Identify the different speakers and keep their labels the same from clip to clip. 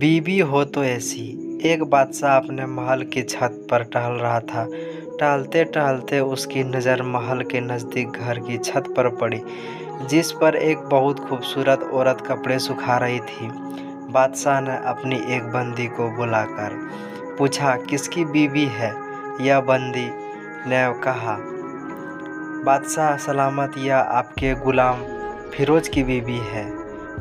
Speaker 1: बीवी हो तो ऐसी। एक बादशाह अपने महल की छत पर टहल रहा था। टहलते टहलते उसकी नज़र महल के नज़दीक घर की छत पर पड़ी, जिस पर एक बहुत खूबसूरत औरत कपड़े सुखा रही थी। बादशाह ने अपनी एक बंदी को बुलाकर पूछा, किसकी बीवी है? यह बंदी ने कहा, बादशाह सलामत, यह आपके गुलाम फिरोज की बीवी है।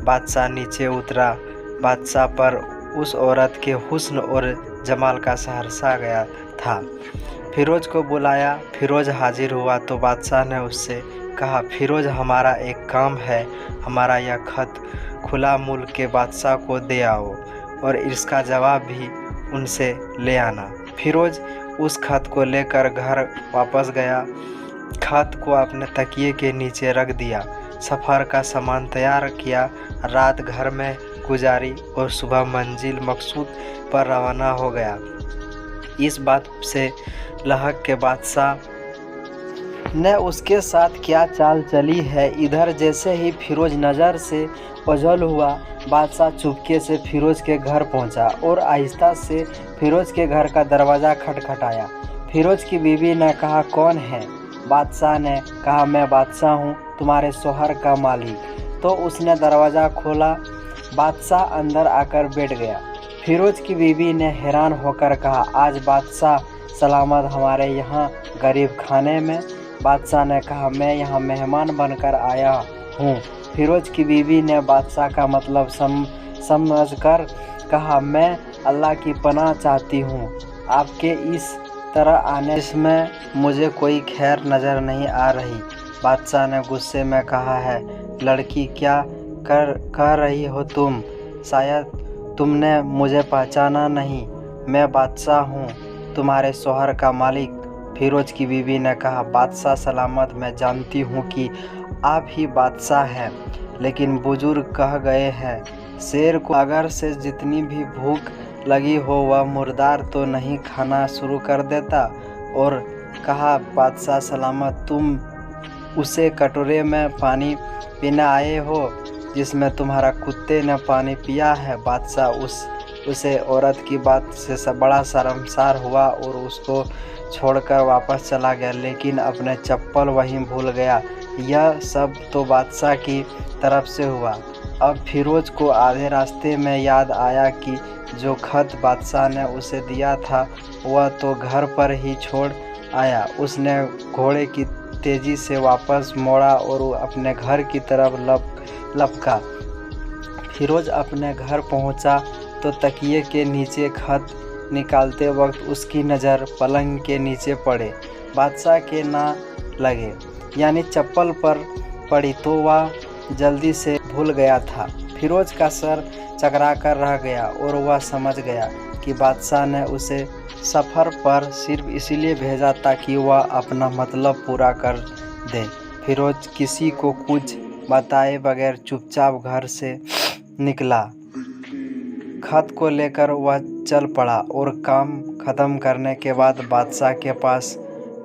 Speaker 1: बादशाह नीचे उतरा। बादशाह पर उस औरत के हुस्न और जमाल का सहरसा गया था। फिरोज को बुलाया। फिरोज हाजिर हुआ तो बादशाह ने उससे कहा, फिरोज, हमारा एक काम है। हमारा यह खत खुला मुल्क के बादशाह को दे आओ और इसका जवाब भी उनसे ले आना। फिरोज उस खत को लेकर घर वापस गया। खत को अपने तकिए के नीचे रख दिया। सफ़र का सामान तैयार किया। रात घर में गुजारी और सुबह मंजिल मकसूद पर रवाना हो गया। इस बात से लहक के बादशाह ने उसके साथ क्या चाल चली है। इधर जैसे ही फिरोज नज़र से ओझल हुआ, बादशाह चुपके से फिरोज के घर पहुंचा और आहिस्ता से फिरोज के घर का दरवाज़ा खटखटाया। फिरोज की बीवी ने कहा, कौन है? बादशाह ने कहा, मैं बादशाह हूँ, तुम्हारे शौहर का मालिक। तो उसने दरवाज़ा खोला। बादशाह अंदर आकर बैठ गया। फिरोज की बीवी ने हैरान होकर कहा, आज बादशाह सलामत हमारे यहाँ गरीब खाने में? बादशाह ने कहा, मैं यहाँ मेहमान बनकर आया हूँ। फिरोज की बीवी ने बादशाह का मतलब समझकर कहा, मैं अल्लाह की पनाह चाहती हूँ। आपके इस तरह आने में मुझे कोई खैर नज़र नहीं आ रही। बादशाह ने गुस्से में कहा, है लड़की, क्या कह रही हो तुम? शायद तुमने मुझे पहचाना नहीं। मैं बादशाह हूँ, तुम्हारे शौहर का मालिक। फिरोज की बीवी ने कहा, बादशाह सलामत, मैं जानती हूँ कि आप ही बादशाह हैं, लेकिन बुजुर्ग कह गए हैं, शेर को अगर से जितनी भी भूख लगी हो वह मुर्दार तो नहीं खाना शुरू कर देता। और कहा, बादशाह सलामत, तुम उसे कटोरे में पानी पीने आए हो जिसमें तुम्हारा कुत्ते ने पानी पिया है। बादशाह उसे औरत की बात से बड़ा शर्मसार हुआ और उसको छोड़कर वापस चला गया, लेकिन अपने चप्पल वहीं भूल गया। यह सब तो बादशाह की तरफ से हुआ। अब फिरोज को आधे रास्ते में याद आया कि जो खत बादशाह ने उसे दिया था वह तो घर पर ही छोड़ आया। उसने घोड़े की तेज़ी से वापस मोड़ा और अपने घर की तरफ लपका। फिरोज अपने घर पहुंचा तो तकिए के नीचे खत निकालते वक्त उसकी नज़र पलंग के नीचे पड़े बादशाह के ना लगे, यानी चप्पल पर पड़ी, तो वह जल्दी से भूल गया था। फिरोज का सर चकरा कर रह गया और वह समझ गया कि बादशाह ने उसे सफ़र पर सिर्फ इसीलिए भेजा ताकि वह अपना मतलब पूरा कर दे। फिरोज किसी को कुछ बताए बगैर चुपचाप घर से निकला। खत को लेकर वह चल पड़ा और काम ख़त्म करने के बाद बादशाह के पास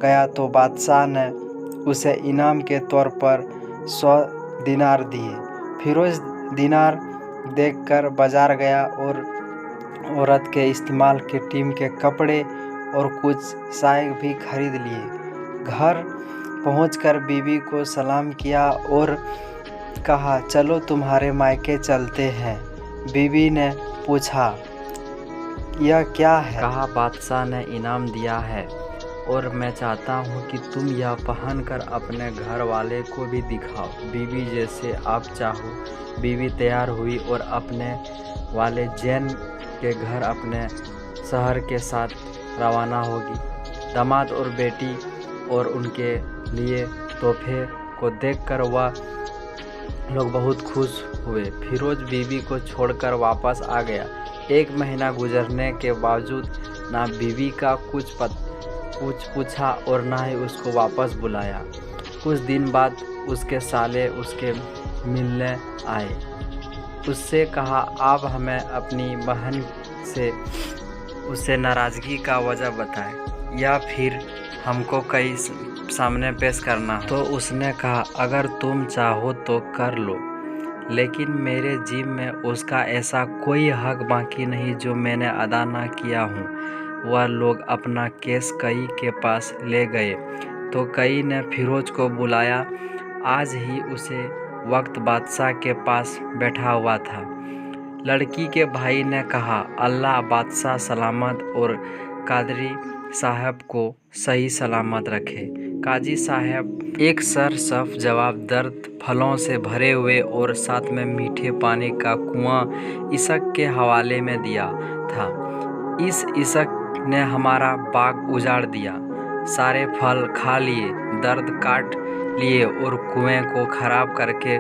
Speaker 1: गया तो बादशाह ने उसे इनाम के तौर पर 100 दिनार दिए। फिरोज दिनार देखकर बाजार गया और औरत के इस्तेमाल के टीम के कपड़े और कुछ साए भी खरीद लिए। घर पहुंचकर बीवी को सलाम किया और कहा, चलो तुम्हारे मायके चलते हैं। बीवी ने पूछा, यह क्या है?
Speaker 2: कहा, बादशाह ने इनाम दिया है और मैं चाहता हूँ कि तुम यह पहनकर अपने घर वाले को भी दिखाओ। बीवी, जैसे आप चाहो। बीवी तैयार हुई और अपने वाले जैन के घर अपने शहर के साथ रवाना होगी। दामाद और बेटी और उनके लिए तोहफे को देखकर वह लोग बहुत खुश हुए। फिरोज बीवी को छोड़कर वापस आ गया। 1 महीना गुजरने के बावजूद ना बीवी का कुछ पूछा और ना ही उसको वापस बुलाया। कुछ दिन बाद उसके साले उसके मिलने आए। उससे कहा, आप हमें अपनी बहन से उससे नाराज़गी का वजह बताएं या फिर हमको कई सामने पेश करना। तो उसने कहा, अगर तुम चाहो तो कर लो, लेकिन मेरे जिम्मे में उसका ऐसा कोई हक बाकी नहीं जो मैंने अदा ना किया हूँ। वह लोग अपना केस कई के पास ले गए तो कई ने फिरोज को बुलाया। आज ही उसे वक्त बादशाह के पास बैठा हुआ था। लड़की के भाई ने कहा, अल्लाह बादशाह सलामत और कादरी साहब को सही सलामत रखे। काजी साहब एक सरसफ जवाब दर्द फलों से भरे हुए और साथ में मीठे पानी का कुआं इशक के हवाले में दिया था। इस इशक ने हमारा बाग उजाड़ दिया, सारे फल खा लिए, दर्द काट लिए और कुएं को खराब करके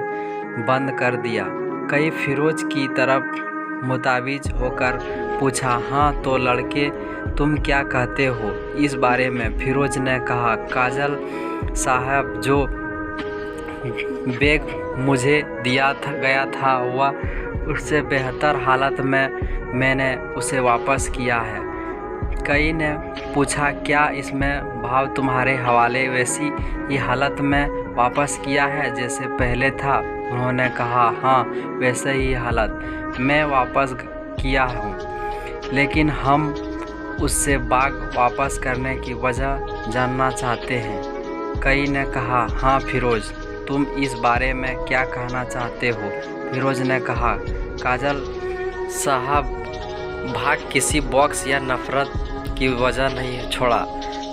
Speaker 2: बंद कर दिया। कई फिरोज की तरफ मुताविज होकर पूछा, हाँ तो लड़के तुम क्या कहते हो इस बारे में? फिरोज ने कहा, काजल साहब जो बैग मुझे दिया गया था वह उससे बेहतर हालत में मैंने उसे वापस किया है। कई ने पूछा, क्या इसमें भाव तुम्हारे हवाले वैसी ही हालत में वापस किया है जैसे पहले था? उन्होंने कहा, हाँ वैसे ही हालत में वापस किया हूँ, लेकिन हम उससे बाग वापस करने की वजह जानना चाहते हैं। कई ने कहा, हाँ फिरोज तुम इस बारे में क्या कहना चाहते हो? फिरोज ने कहा, काजल साहब भाग किसी बॉक्स या नफ़रत की वजह नहीं छोड़ा,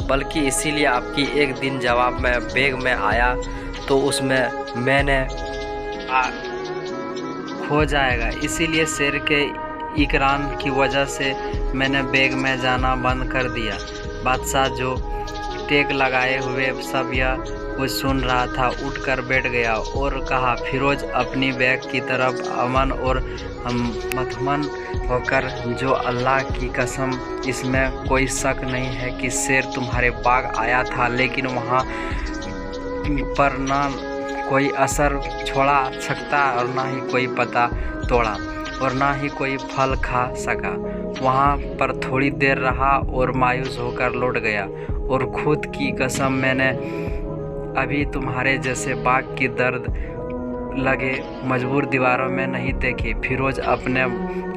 Speaker 2: बल्कि इसीलिए आपकी एक दिन जवाब में बैग में आया तो उसमें मैंने खो जाएगा, इसीलिए शेर के इकरार की वजह से मैंने बैग में जाना बंद कर दिया। बादशाह जो टेक लगाए हुए सब यह कुछ सुन रहा था उठकर बैठ गया और कहा, फिरोज अपनी बैग की तरफ अमन और मतमन होकर, जो अल्लाह की कसम इसमें कोई शक नहीं है कि शेर तुम्हारे बाग आया था, लेकिन वहाँ पर ना कोई असर छोड़ा सकता और ना ही कोई पत्ता तोड़ा और ना ही कोई फल खा सका। वहाँ पर थोड़ी देर रहा और मायूस होकर लौट गया और खुद की कसम मैंने अभी तुम्हारे जैसे बाग की दर्द लगे मजबूर दीवारों में नहीं देखी। फिरोज अपने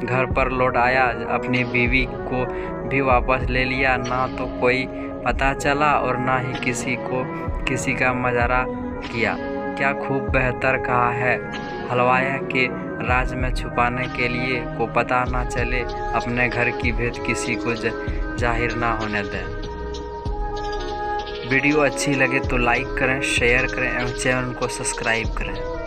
Speaker 2: घर पर लौट आया, अपनी बीवी को भी वापस ले लिया, ना तो कोई पता चला और ना ही किसी का मजारा किया। क्या खूब बेहतर कहा है, हलवाया के राज में छुपाने के लिए को पता ना चले, अपने घर की भेद किसी को जाहिर ना होने दें। वीडियो अच्छी लगे तो लाइक करें, शेयर करें एवं चैनल को सब्सक्राइब करें।